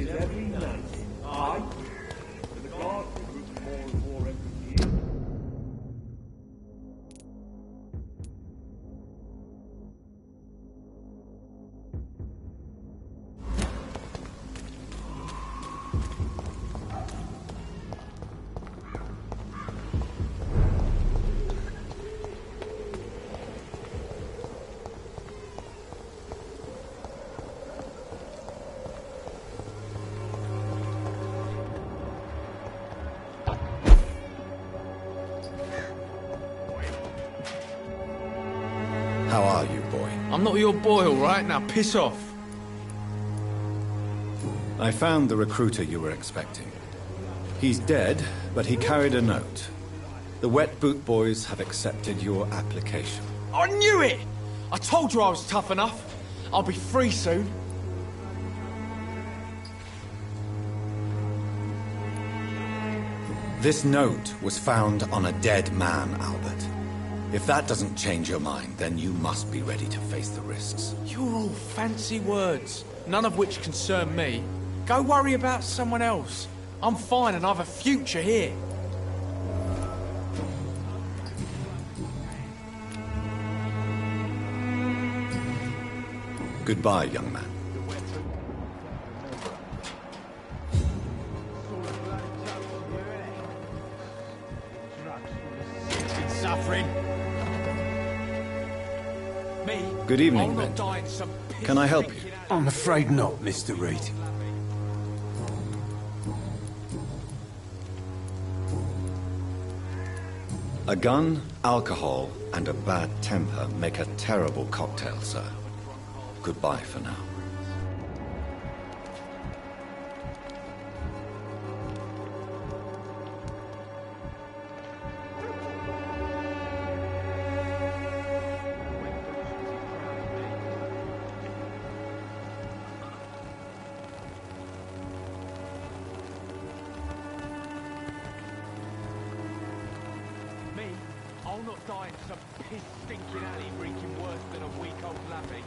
is every man. Aye. And the guards recruit more and more every year. How are you, boy? I'm not your boy, all right? Now piss off. I found the recruiter you were expecting. He's dead, but he carried a note. The Wet Boot Boys have accepted your application. I knew it! I told you I was tough enough. I'll be free soon. This note was found on a dead man, Albert. If that doesn't change your mind, then you must be ready to face the risks. You're all fancy words, none of which concern me. Go worry about someone else. I'm fine and I've a future here. Goodbye, young man. Suffering. Me? Good evening, I'll not Ben. die in some Can I help you? I'm afraid not, Mr. Reed. A gun, alcohol, and a bad temper make a terrible cocktail, sir. Goodbye for now. Me? I'll not die in some piss-stinking alley reeking worse than a week-old lappy.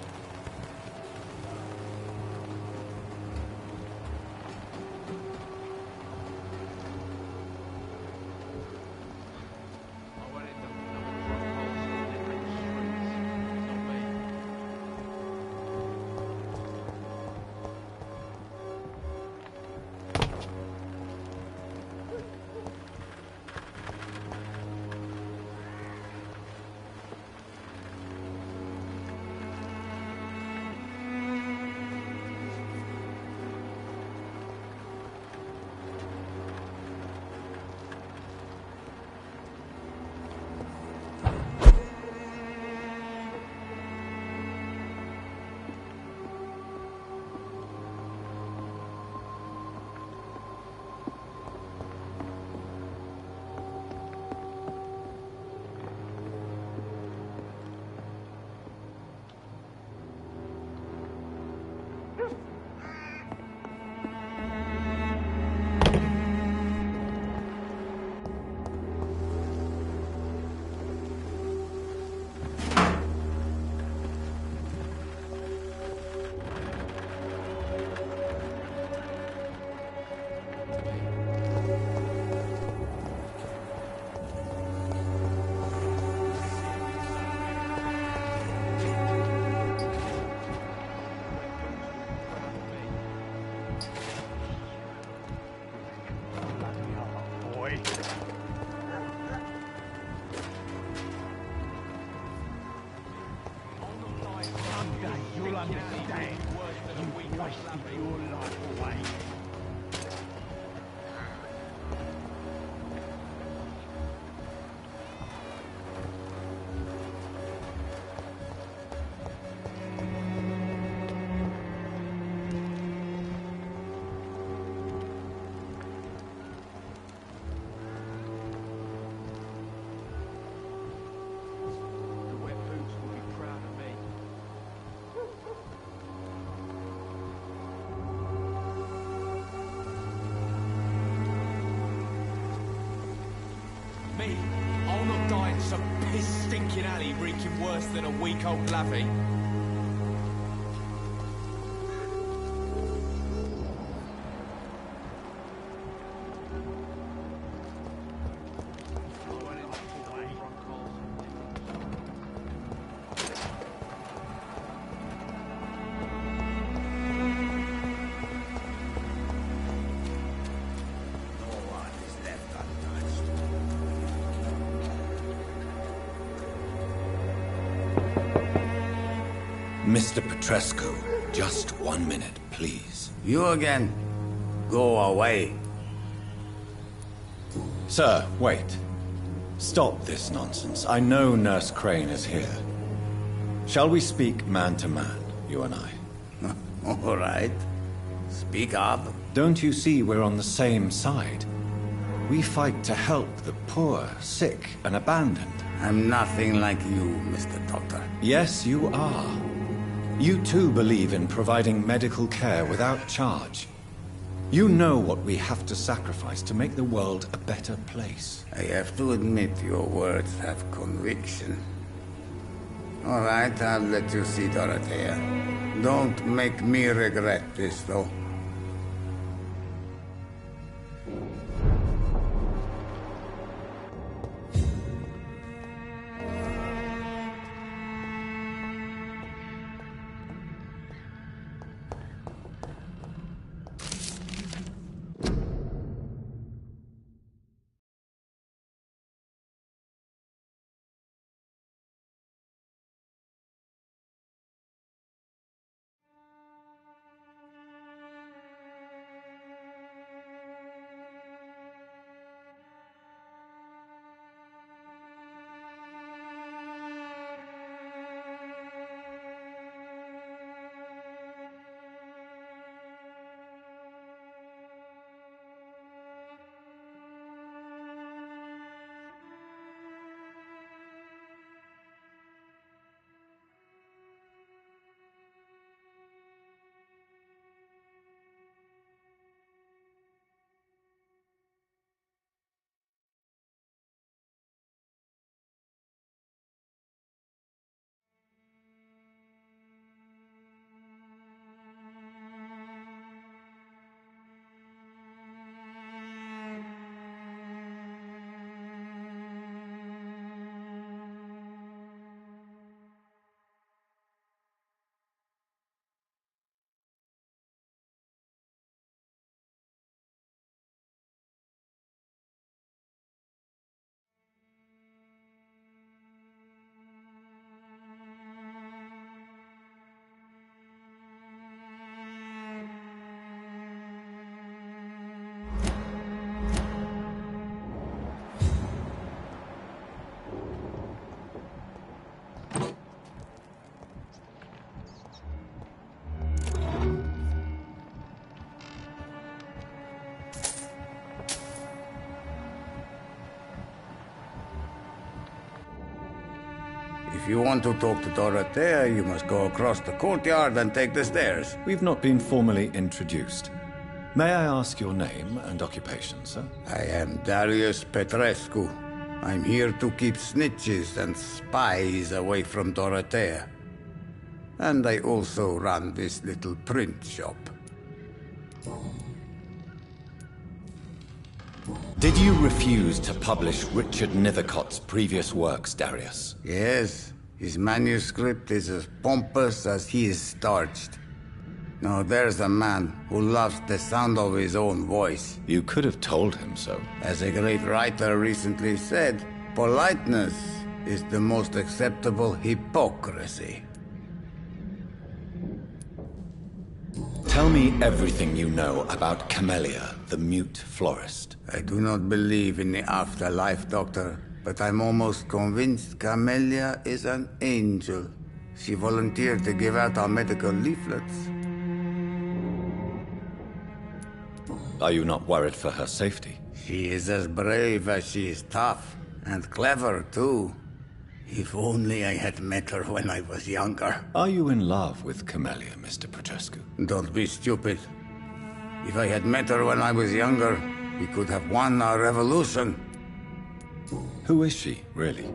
I won't end up with another drug hole in the streets. Not me. Me? I'll not die in some piss-stinking alley reeking worse than a week-old lavvy. Mr. Petrescu, just 1 minute, please. You again? Go away. Sir, wait. Stop this nonsense. I know Nurse Crane is here. Shall we speak man to man, you and I? All right. Speak up. Don't you see we're on the same side? We fight to help the poor, sick, and abandoned. I'm nothing like you, Mr. Doctor. Yes, you are. You too believe in providing medical care without charge. You know what we have to sacrifice to make the world a better place. I have to admit your words have conviction. All right, I'll let you see Dorothea. Don't make me regret this, though. If you want to talk to Dorothea, you must go across the courtyard and take the stairs. We've not been formally introduced. May I ask your name and occupation, sir? I am Darius Petrescu. I'm here to keep snitches and spies away from Dorothea. And I also run this little print shop. Did you refuse to publish Richard Nethercott's previous works, Darius? Yes, his manuscript is as pompous as he is starched. Now there's a man who loves the sound of his own voice. You could have told him so. As a great writer recently said, politeness is the most acceptable hypocrisy. Tell me everything you know about Camellia, the mute florist. I do not believe in the afterlife, Doctor, but I'm almost convinced Camellia is an angel. She volunteered to give out our medical leaflets. Are you not worried for her safety? She is as brave as she is tough, and clever, too. If only I had met her when I was younger. Are you in love with Camellia, Mr. Petrescu? Don't be stupid. If I had met her when I was younger, we could have won our revolution. Who is she, really?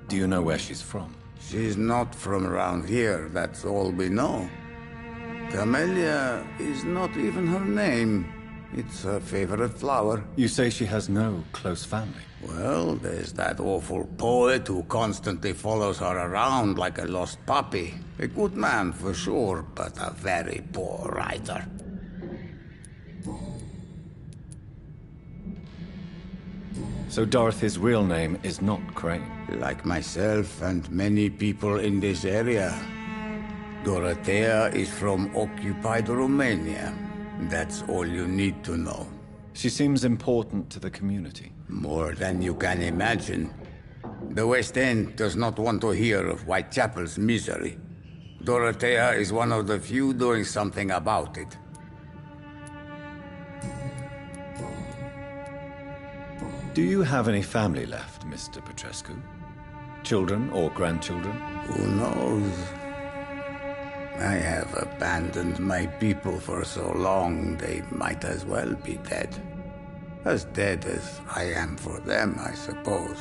Do you know where she's from? She's not from around here, that's all we know. Camellia is not even her name. It's her favorite flower. You say she has no close family? Well, there's that awful poet who constantly follows her around like a lost puppy. A good man for sure, but a very poor writer. So Dorothy's real name is not Crane? Like myself and many people in this area. Dorothea is from occupied Romania. That's all you need to know. She seems important to the community. More than you can imagine. The West End does not want to hear of Whitechapel's misery. Dorothea is one of the few doing something about it. Do you have any family left, Mr. Petrescu? Children or grandchildren? Who knows? I have abandoned my people for so long, they might as well be dead. As dead as I am for them, I suppose.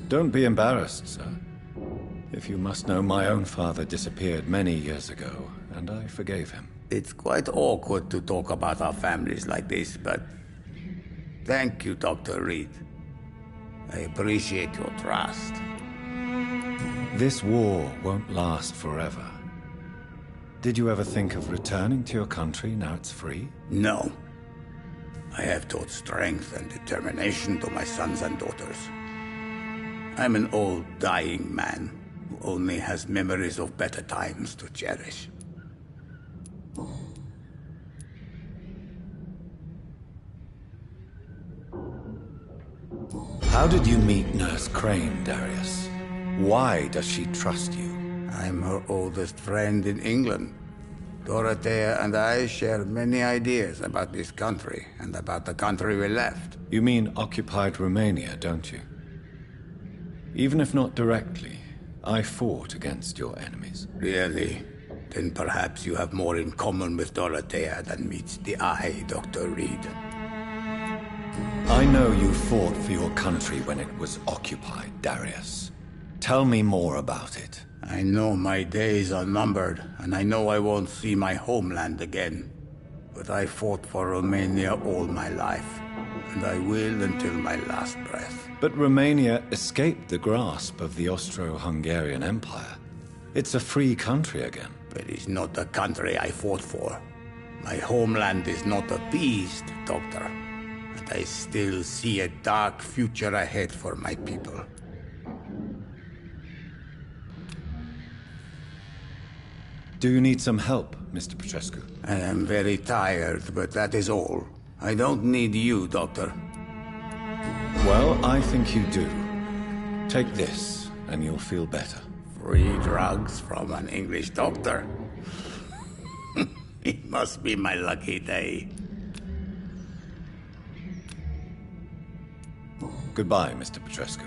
Don't be embarrassed, sir. If you must know, my own father disappeared many years ago, and I forgave him. It's quite awkward to talk about our families like this, but... Thank you, Dr. Reed. I appreciate your trust. This war won't last forever. Did you ever think of returning to your country now it's free? No. I have taught strength and determination to my sons and daughters. I'm an old, dying man who only has memories of better times to cherish. How did you meet Nurse Crane, Darius? Why does she trust you? I'm her oldest friend in England. Dorothea and I share many ideas about this country and about the country we left. You mean occupied Romania, don't you? Even if not directly, I fought against your enemies. Really? Then perhaps you have more in common with Dorothea than meets the eye, Dr. Reed. I know you fought for your country when it was occupied, Darius. Tell me more about it. I know my days are numbered, and I know I won't see my homeland again. But I fought for Romania all my life, and I will until my last breath. But Romania escaped the grasp of the Austro-Hungarian Empire. It's a free country again. But it's not the country I fought for. My homeland is not appeased, Doctor. And I still see a dark future ahead for my people. Do you need some help, Mr. Petrescu? I am very tired, but that is all. I don't need you, Doctor. Well, I think you do. Take this, and you'll feel better. Free drugs from an English doctor? It must be my lucky day. Goodbye, Mr. Petrescu.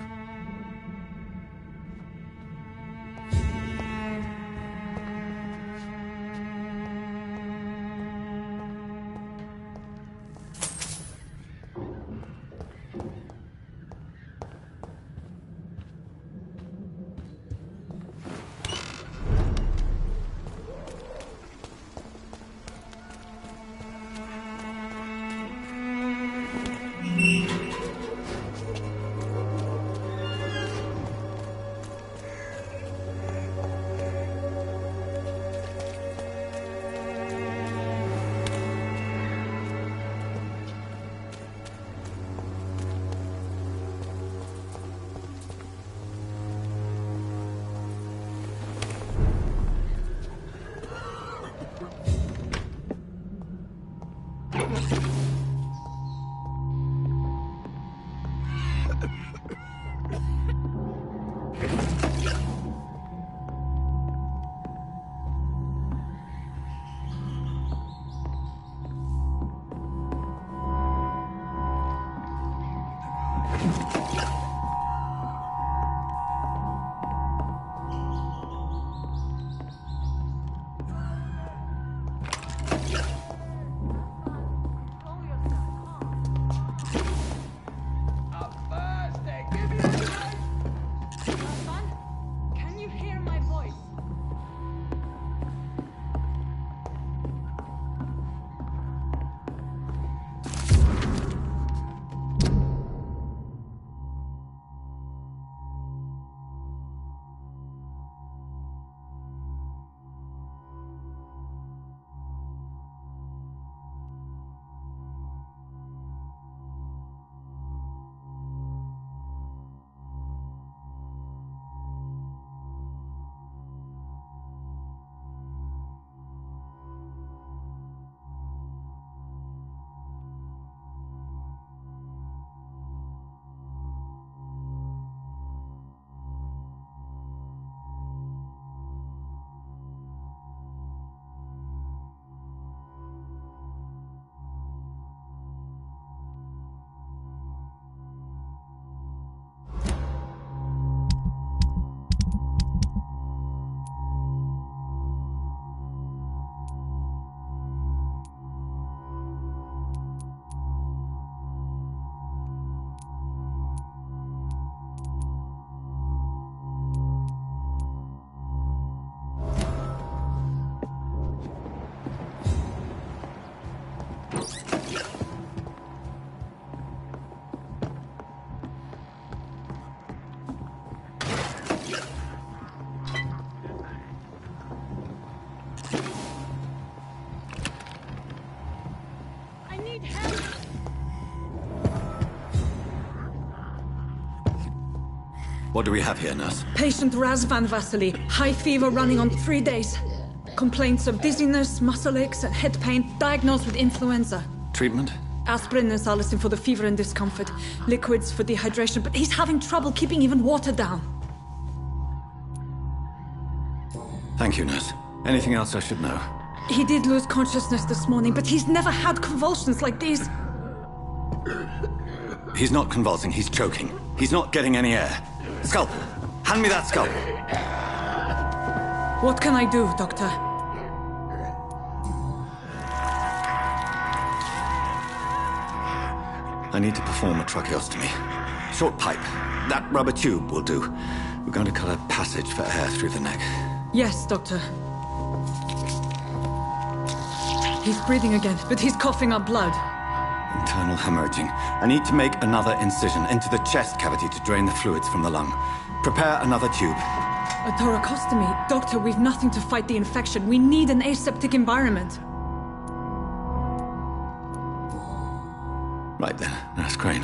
What do we have here, nurse? Patient Raz Van Vasily. High fever running on 3 days. Complaints of dizziness, muscle aches, and head pain. Diagnosed with influenza. Treatment? Aspirin and salicin for the fever and discomfort. Liquids for dehydration, but he's having trouble keeping even water down. Thank you, nurse. Anything else I should know? He did lose consciousness this morning, but he's never had convulsions like these. He's not convulsing, he's choking. He's not getting any air. Scalpel! Hand me that scalpel! What can I do, Doctor? I need to perform a tracheostomy. Short pipe. That rubber tube will do. We're going to cut a passage for air through the neck. Yes, Doctor. He's breathing again, but he's coughing up blood. Internal hemorrhaging. I need to make another incision into the chest cavity to drain the fluids from the lung. Prepare another tube. A thoracostomy? Doctor, we've nothing to fight the infection. We need an aseptic environment. Right then, Nurse Crane.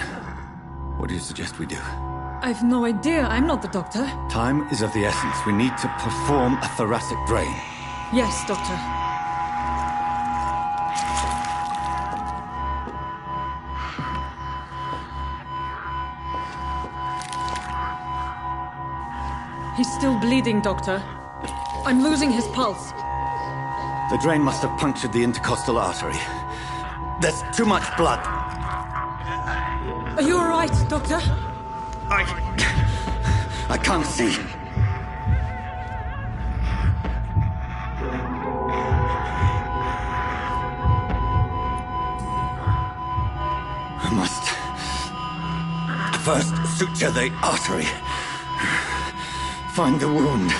What do you suggest we do? I've no idea. I'm not the doctor. Time is of the essence. We need to perform a thoracic drain. Yes, Doctor. He's still bleeding, Doctor. I'm losing his pulse. The drain must have punctured the intercostal artery. There's too much blood. Are you all right, Doctor? I can't see. I must first suture the artery. Find the wound.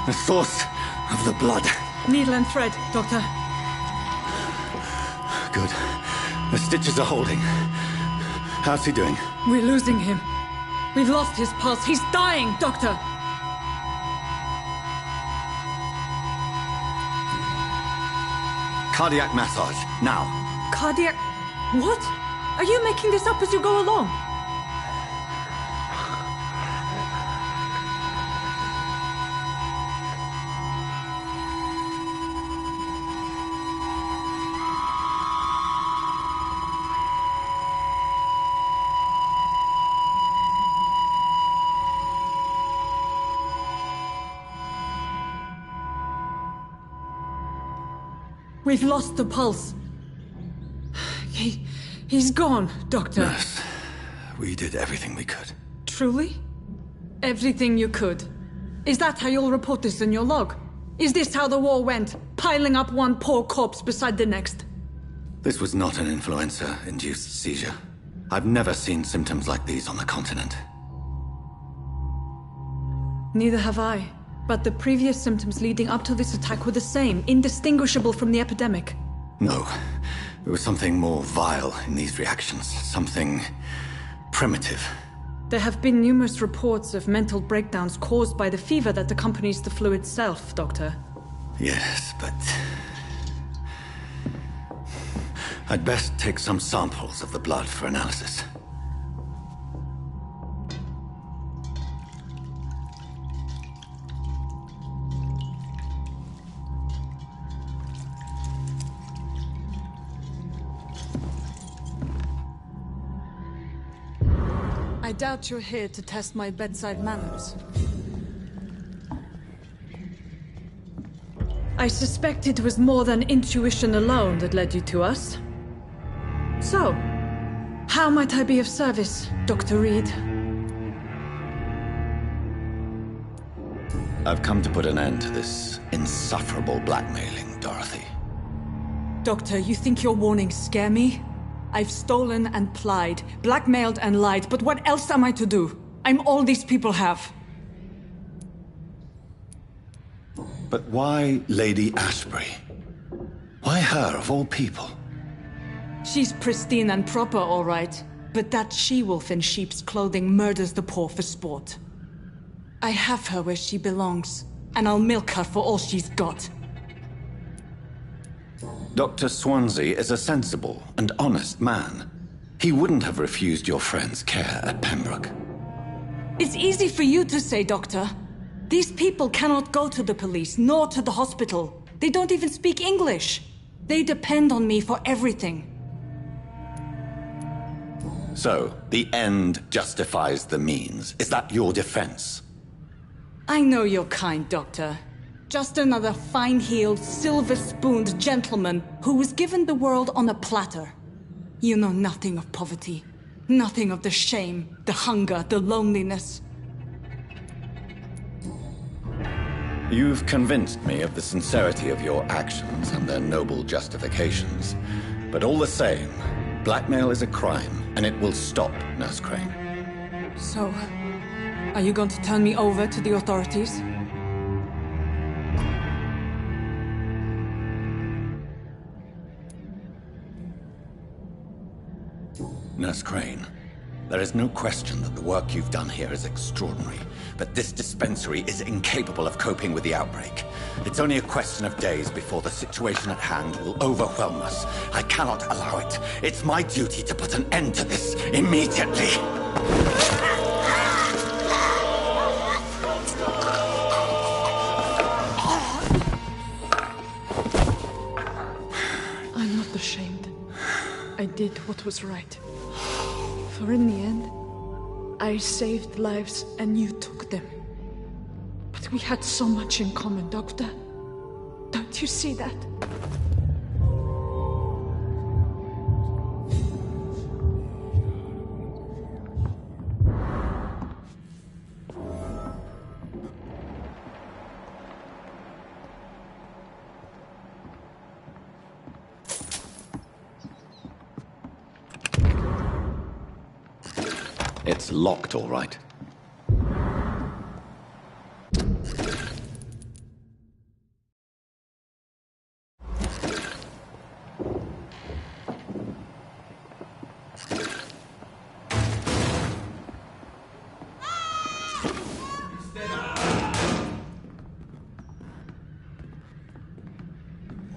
The source of the blood. Needle and thread, Doctor. Good. The stitches are holding. How's he doing? We're losing him. We've lost his pulse. He's dying, Doctor. Cardiac massage, now. Cardiac... What? Are you making this up as you go along? We've lost the pulse. He's gone, Doctor. Nurse, we did everything we could. Truly? Everything you could. Is that how you'll report this in your log? Is this how the war went? Piling up one poor corpse beside the next? This was not an influenza-induced seizure. I've never seen symptoms like these on the continent. Neither have I. But the previous symptoms leading up to this attack were the same, indistinguishable from the epidemic. No. There was something more vile in these reactions. Something primitive. There have been numerous reports of mental breakdowns caused by the fever that accompanies the flu itself, Doctor. Yes, but... I'd best take some samples of the blood for analysis. I doubt you're here to test my bedside manners. I suspect it was more than intuition alone that led you to us. So, how might I be of service, Dr. Reed? I've come to put an end to this insufferable blackmailing, Dorothy. Doctor, you think your warnings scare me? I've stolen and plied, blackmailed and lied, but what else am I to do? I'm all these people have. But why Lady Ashbury? Why her, of all people? She's pristine and proper, all right. But that she-wolf in sheep's clothing murders the poor for sport. I have her where she belongs, and I'll milk her for all she's got. Dr. Swansea is a sensible and honest man. He wouldn't have refused your friend's care at Pembroke. It's easy for you to say, Doctor. These people cannot go to the police, nor to the hospital. They don't even speak English. They depend on me for everything. So, the end justifies the means. Is that your defense? I know you're kind, Doctor. Just another fine-heeled, silver-spooned gentleman who was given the world on a platter. You know nothing of poverty. Nothing of the shame, the hunger, the loneliness. You've convinced me of the sincerity of your actions and their noble justifications. But all the same, blackmail is a crime, and it will stop, Nurse Crane. So, are you going to turn me over to the authorities? Nurse Crane, there is no question that the work you've done here is extraordinary, but this dispensary is incapable of coping with the outbreak. It's only a question of days before the situation at hand will overwhelm us. I cannot allow it. It's my duty to put an end to this immediately. I'm not ashamed. I did what was right. For in the end, I saved lives and you took them. But we had so much in common, Doctor. Don't you see that? It's locked, all right.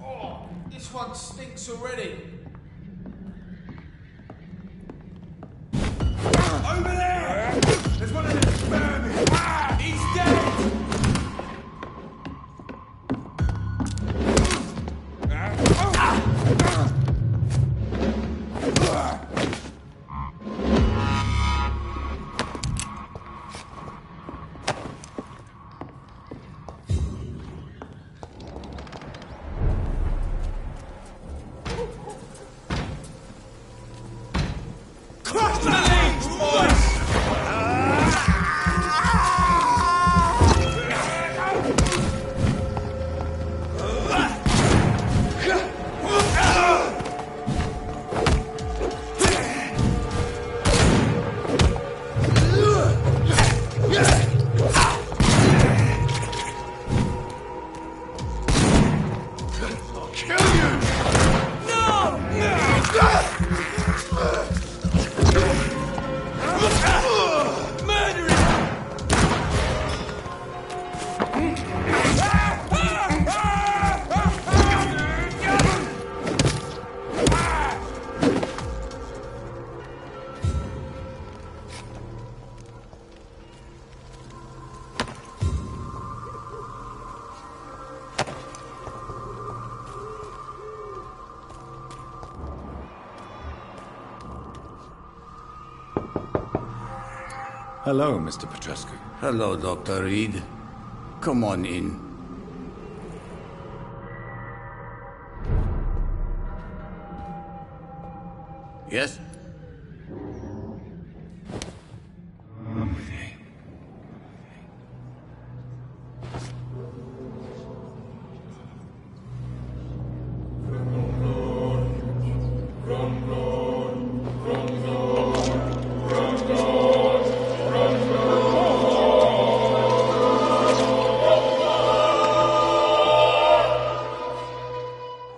Oh, this one stinks already. Over there! There's one of them vermin! Ah! He's dead! Crush the legs, boys! Hello, Mr. Petrescu. Hello, Dr. Reed. Come on in. Yes?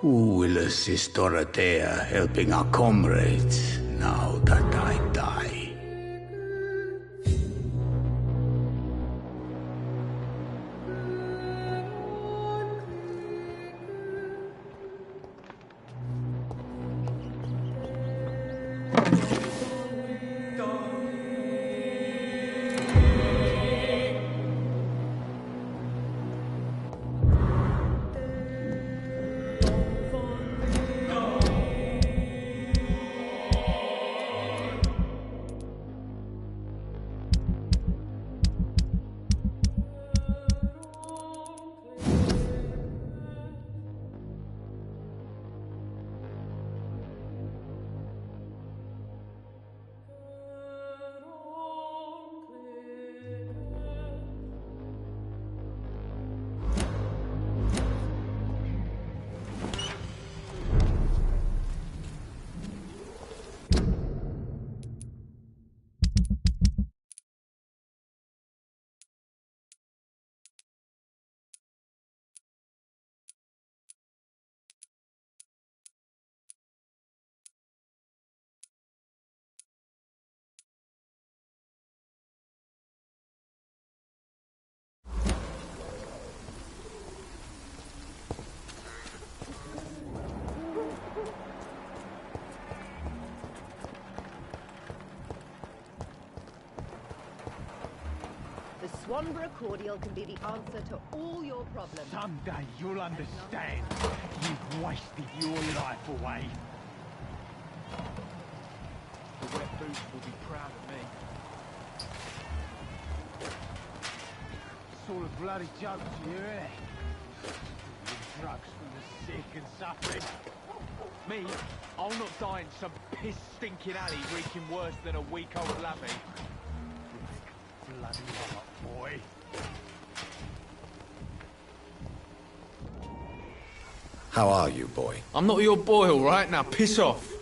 Who will assist Dorothea helping our comrades now that I die? Wanderer cordial can be the answer to all your problems. Someday you'll understand. You've wasted your life away. The wet boots will be proud of me. Sort of bloody joke to you, isn't it? Drugs for the sick and suffering. Me? I'll not die in some piss-stinking alley reeking worse than a week-old lavvy. Bloody heart, boy. How are you, boy? I'm not your boy, all right? Now piss off.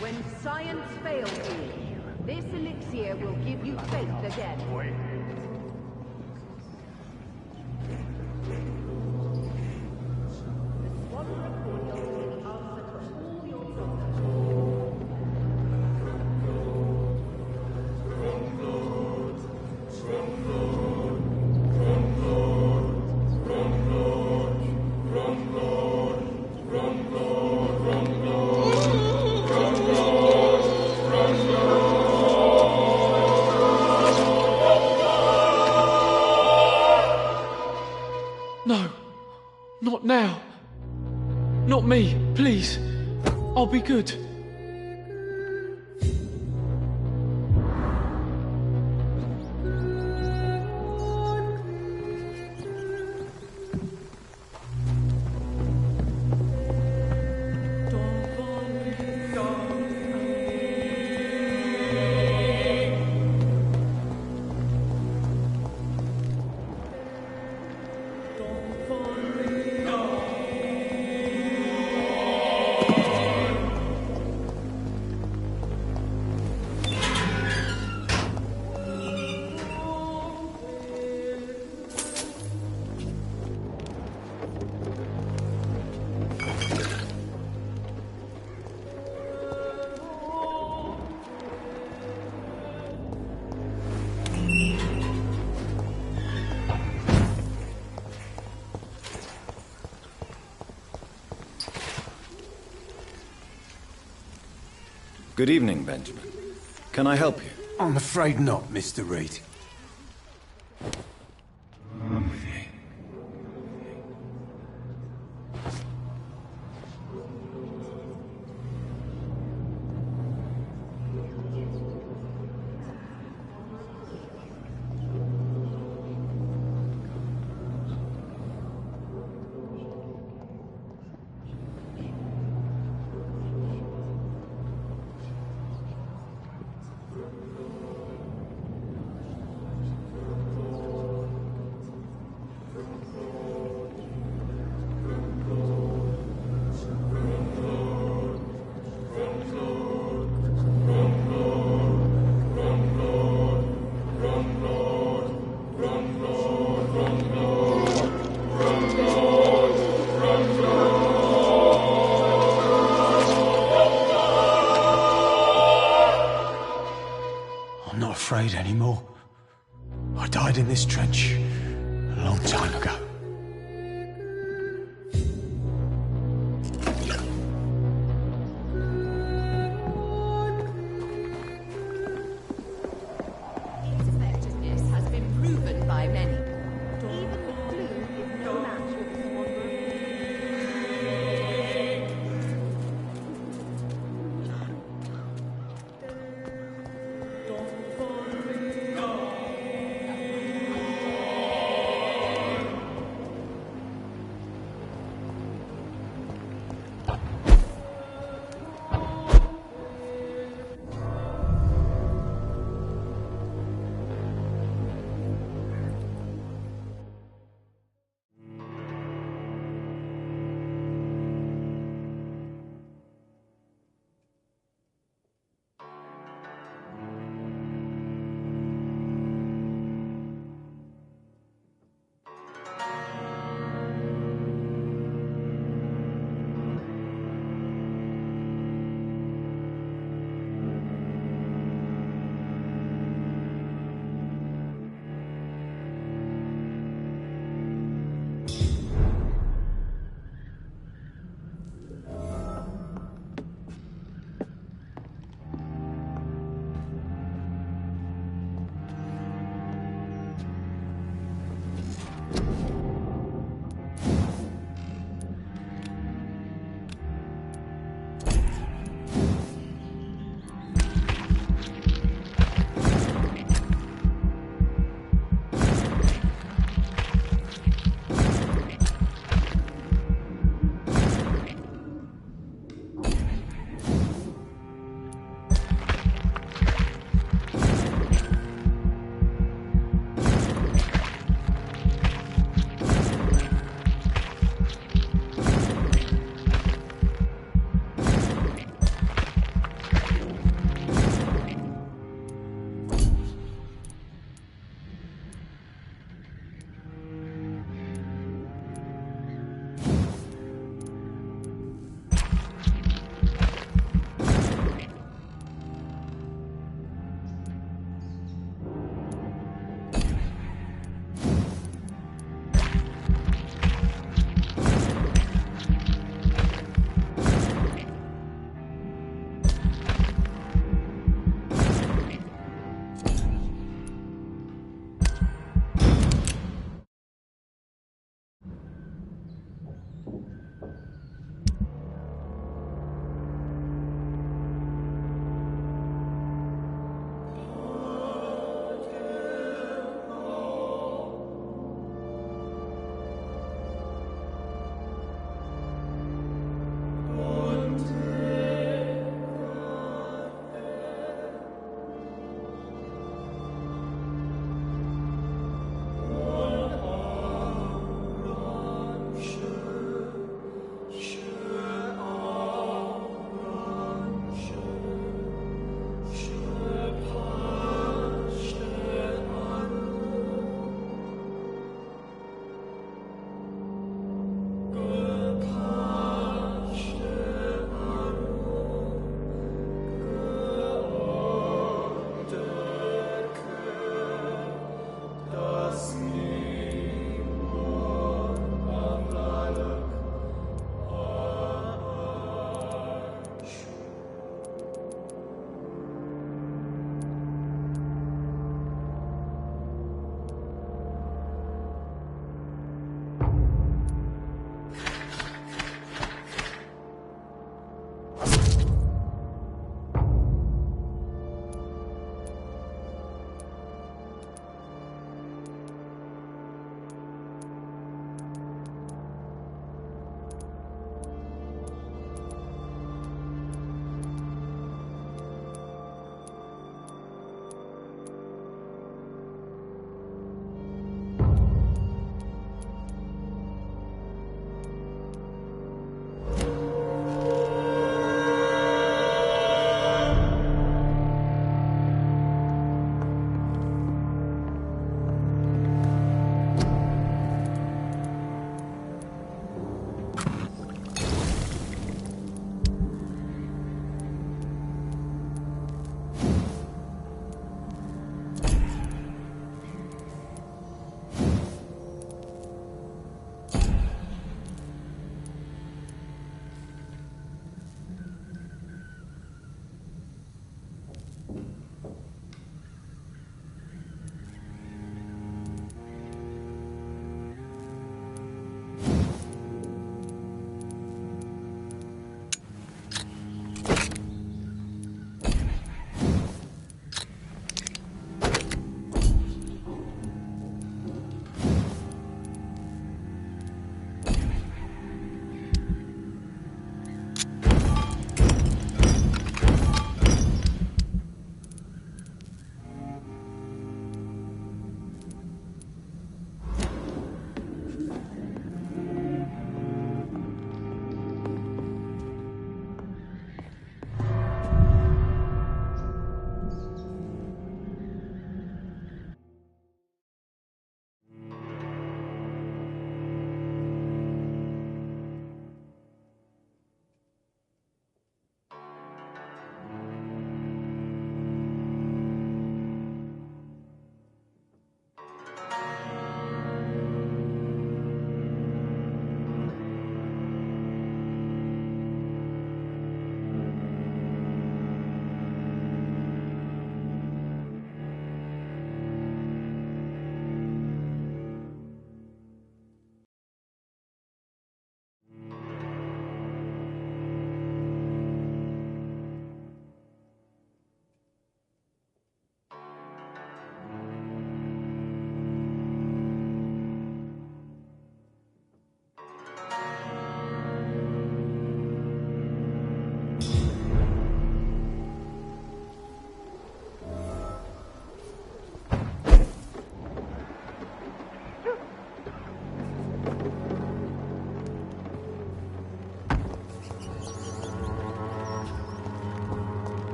When science fails you, this elixir will give you faith again. Wanderer cordial can be the answer to all your problems. No. Not now. Not me, please. I'll be good. Good evening, Benjamin. Can I help you? I'm afraid not, Mr. Reed. I'm not afraid anymore. I died in this trench a long time ago. Its effectiveness has been proven by many. Even the flu is no match for this wanderer.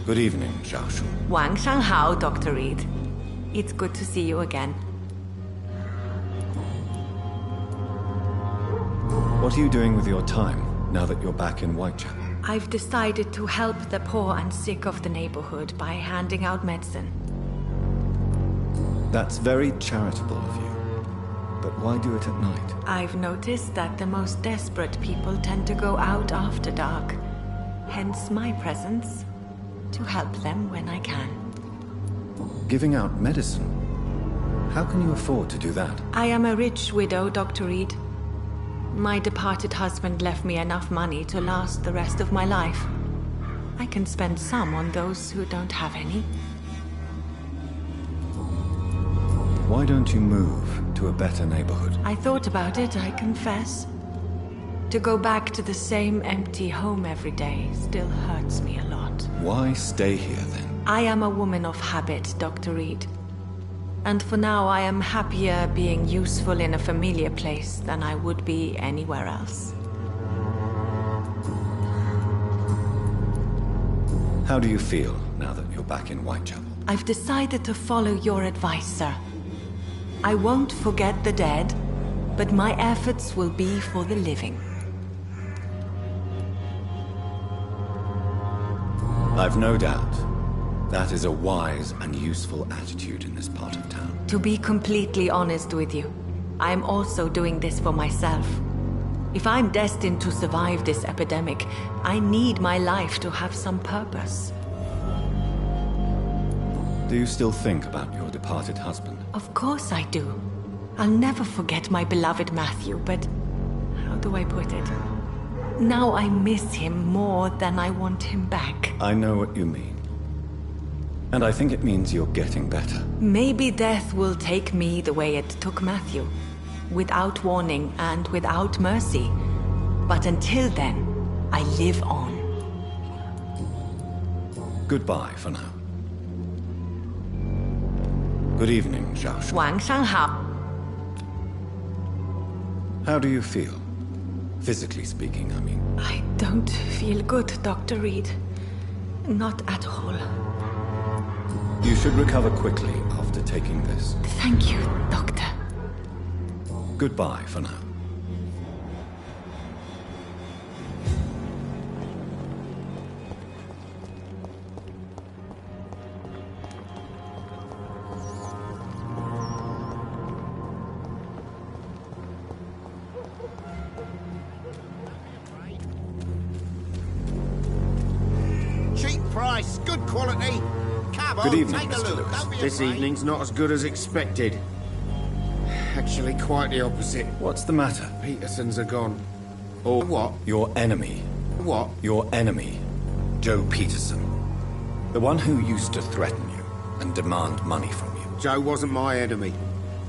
Good evening, Xiaoshu. Wang Shanghao, Dr. Reed. It's good to see you again. What are you doing with your time, now that you're back in Whitechapel? I've decided to help the poor and sick of the neighborhood by handing out medicine. That's very charitable of you. But why do it at night? I've noticed that the most desperate people tend to go out after dark. Hence my presence, to help them when I can. Giving out medicine? How can you afford to do that? I am a rich widow, Dr. Reed. My departed husband left me enough money to last the rest of my life. I can spend some on those who don't have any. Why don't you move to a better neighborhood? I thought about it, I confess. To go back to the same empty home every day still hurts me a lot. Why stay here then? I am a woman of habit, Dr. Reed. And for now, I am happier being useful in a familiar place than I would be anywhere else. How do you feel now that you're back in Whitechapel? I've decided to follow your advice, sir. I won't forget the dead, but my efforts will be for the living. I've no doubt. That is a wise and useful attitude in this part of town. To be completely honest with you, I am also doing this for myself. If I'm destined to survive this epidemic, I need my life to have some purpose. Do you still think about your departed husband? Of course I do. I'll never forget my beloved Matthew, but how do I put it? Now I miss him more than I want him back. I know what you mean. And I think it means you're getting better. Maybe death will take me the way it took Matthew. Without warning and without mercy. But until then, I live on. Goodbye for now. Good evening, Xiaoshu. Wang Shanghao. How do you feel? Physically speaking, I mean. I don't feel good, Dr. Reed. Not at all. You should recover quickly after taking this. Thank you, Doctor. Goodbye for now. Cheap price, good quality. Come on, Good evening, take a Mr. look. Lewis. Don't be This afraid. evening's not as good as expected. Actually, quite the opposite. What's the matter? Petersons are gone. Or what? Your enemy. What? Your enemy, Joe Peterson. The one who used to threaten you and demand money from you. Joe wasn't my enemy.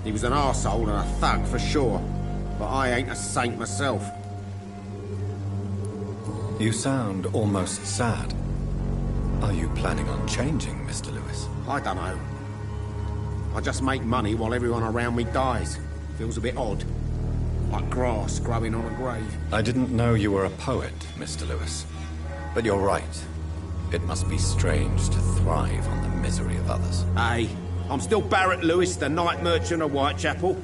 He was an arsehole and a thug for sure. But I ain't a saint myself. You sound almost sad. Are you planning on changing, Mr. Lewis? I don't know. I just make money while everyone around me dies. Feels a bit odd. Like grass growing on a grave. I didn't know you were a poet, Mr. Lewis. But you're right. It must be strange to thrive on the misery of others. Hey, I'm still Barrett Lewis, the night merchant of Whitechapel.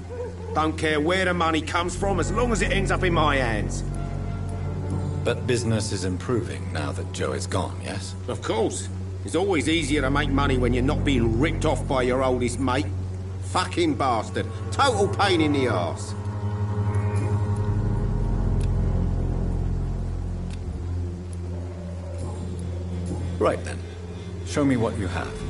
Don't care where the money comes from as long as it ends up in my hands. But business is improving now that Joe is gone, yes? Of course. It's always easier to make money when you're not being ripped off by your oldest mate. Fucking bastard. Total pain in the arse. Right then. Show me what you have.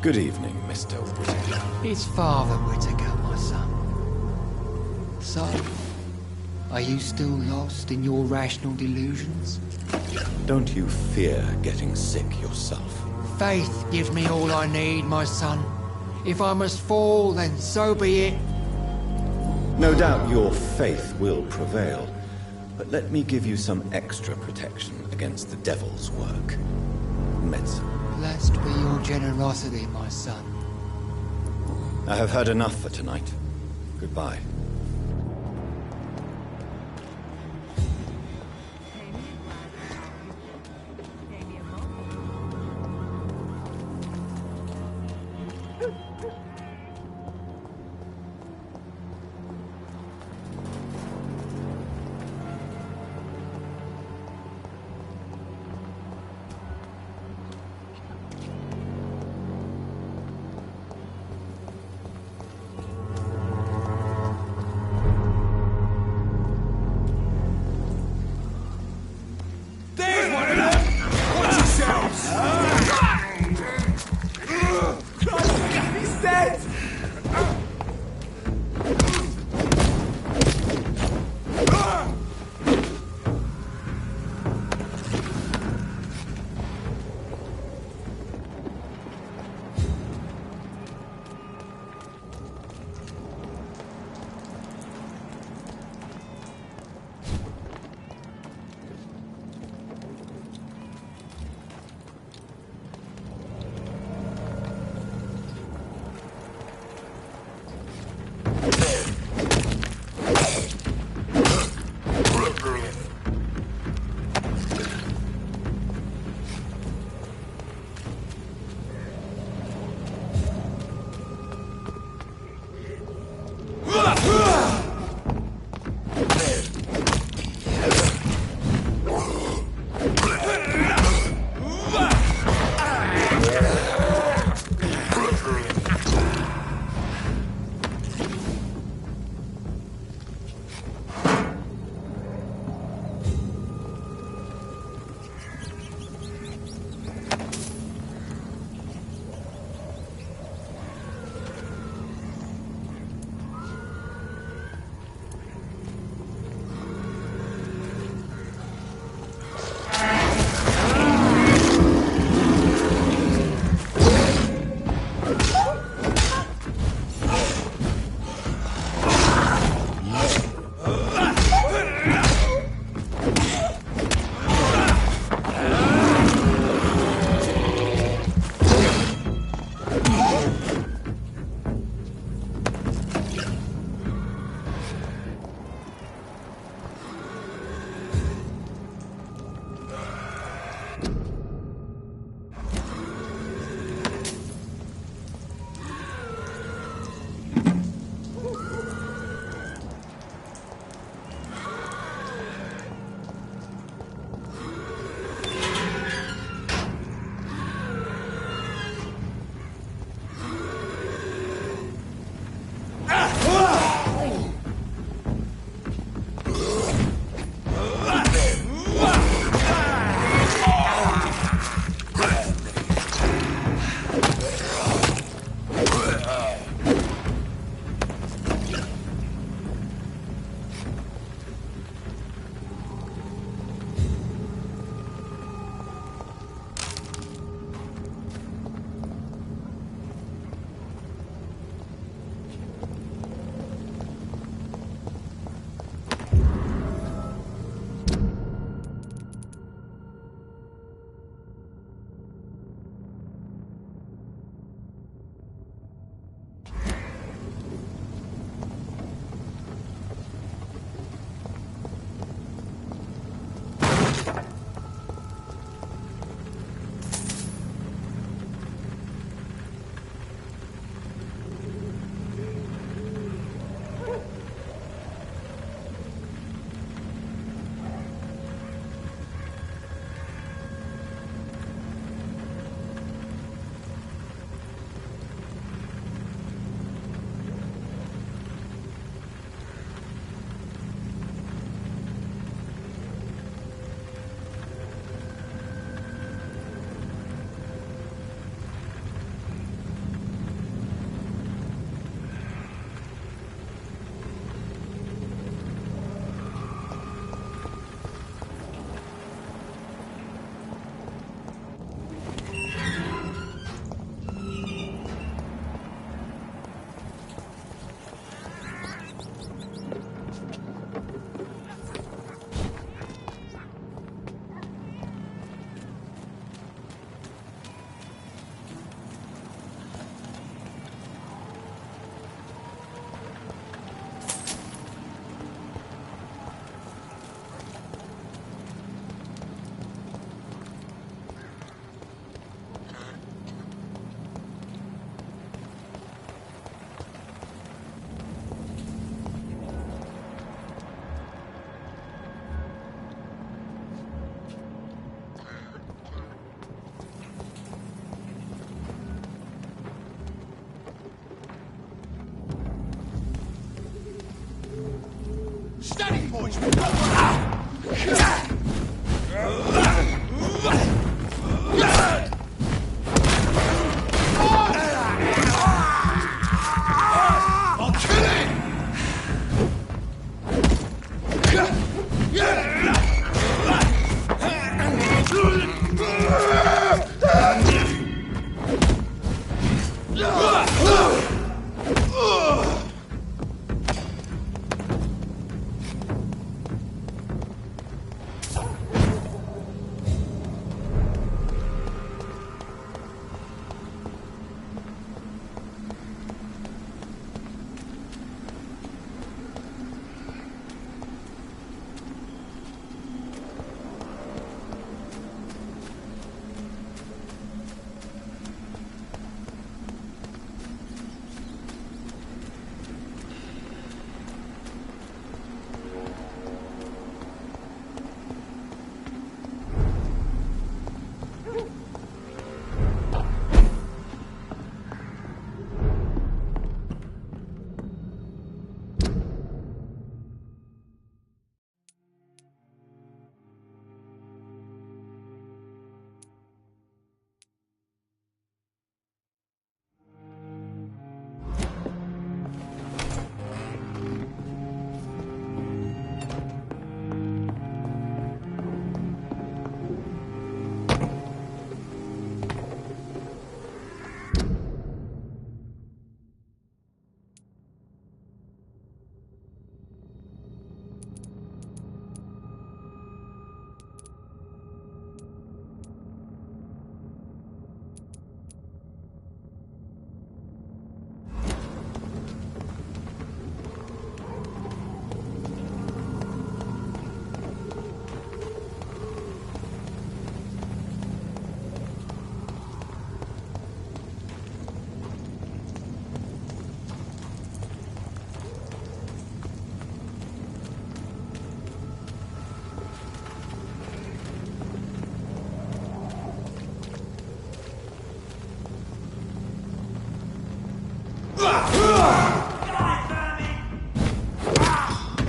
Good evening, Mr. Whittaker. It's Father Whittaker, my son. So, are you still lost in your rational delusions? Don't you fear getting sick yourself? Faith gives me all I need, my son. If I must fall, then so be it. No doubt your faith will prevail, but let me give you some extra protection against the devil's work. Medicine. Blessed be your generosity, my son. I have heard enough for tonight. Goodbye.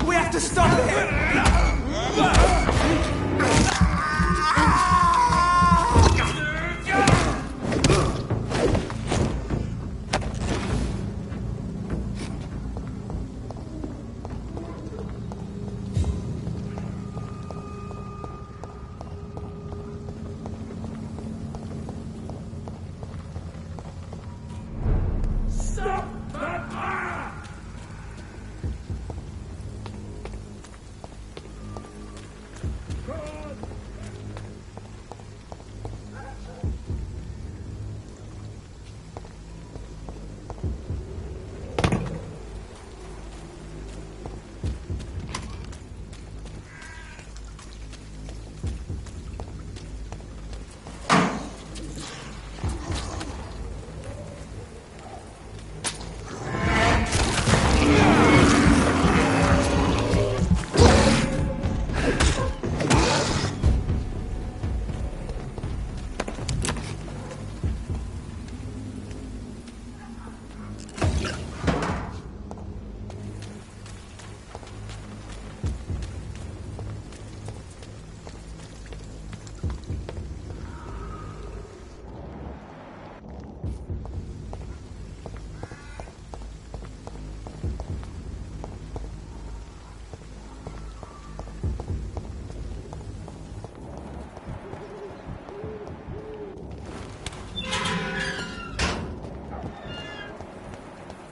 We have to stop it!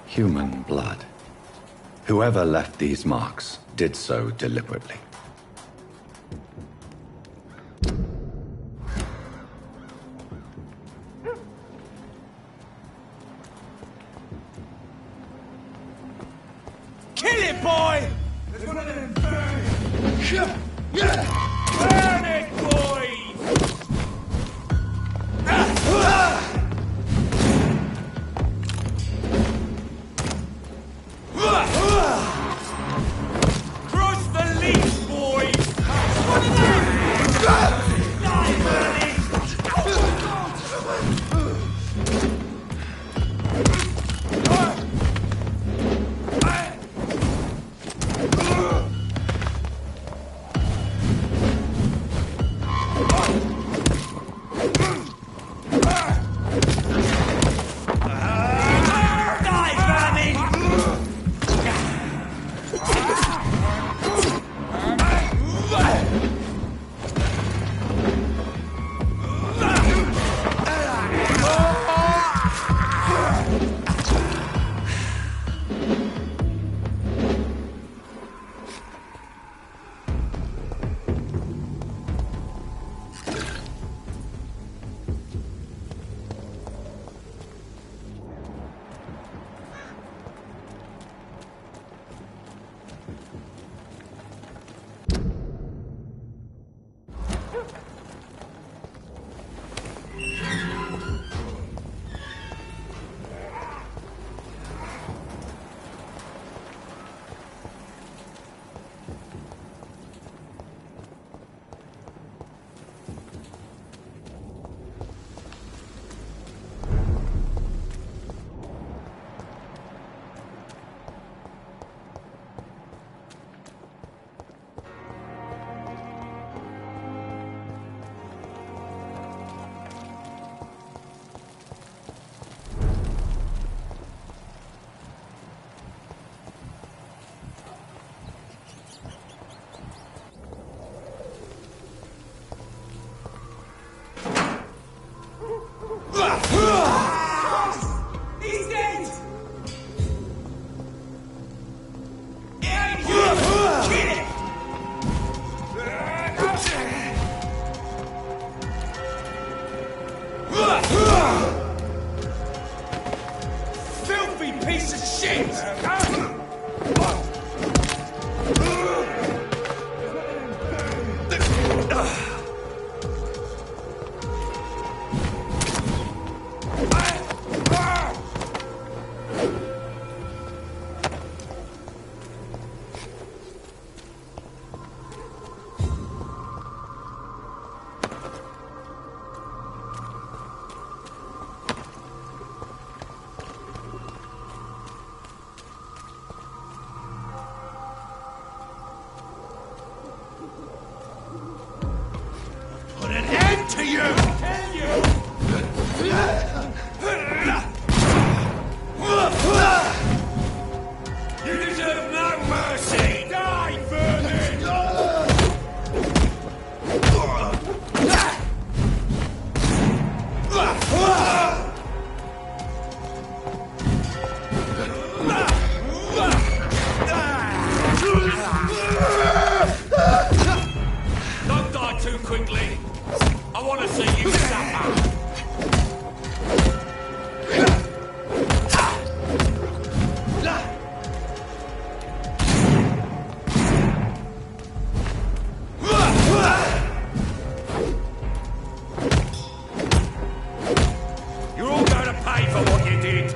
Human blood. Whoever left these marks did so deliberately. Kill it, boy! There's one of them burning! Burn it, boys! Cross the leash, boys! One of them! Die, burning! it to you! You deserve no mercy! Die, vermin! Don't die too quickly. I want to see you suffer. You're all going to pay for what you did.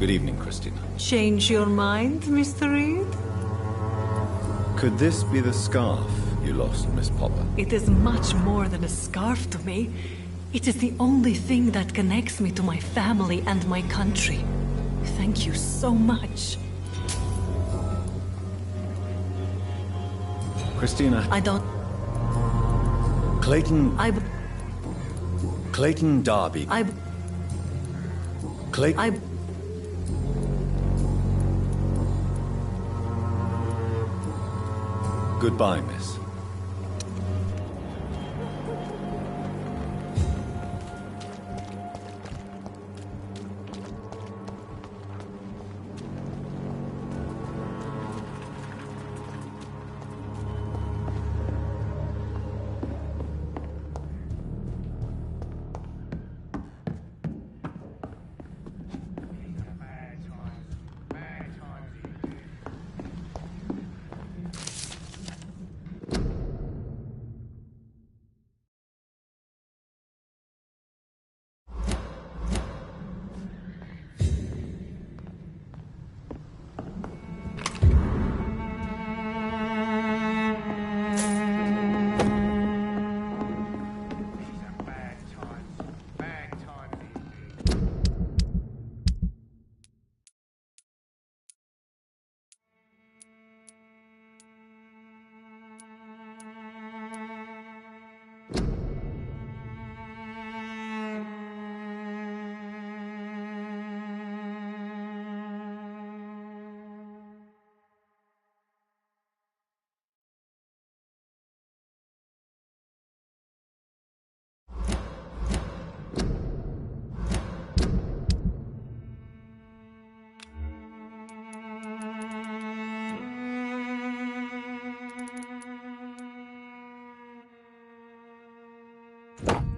Good evening, Christina. Change your mind, Mr. Reed? Could this be the scarf you lost, Miss Popper? It is much more than a scarf to me. It is the only thing that connects me to my family and my country. Thank you so much. Christina. I don't... Clayton... I... Clayton Darby. I... Clayton... I... Goodbye, miss. Huh?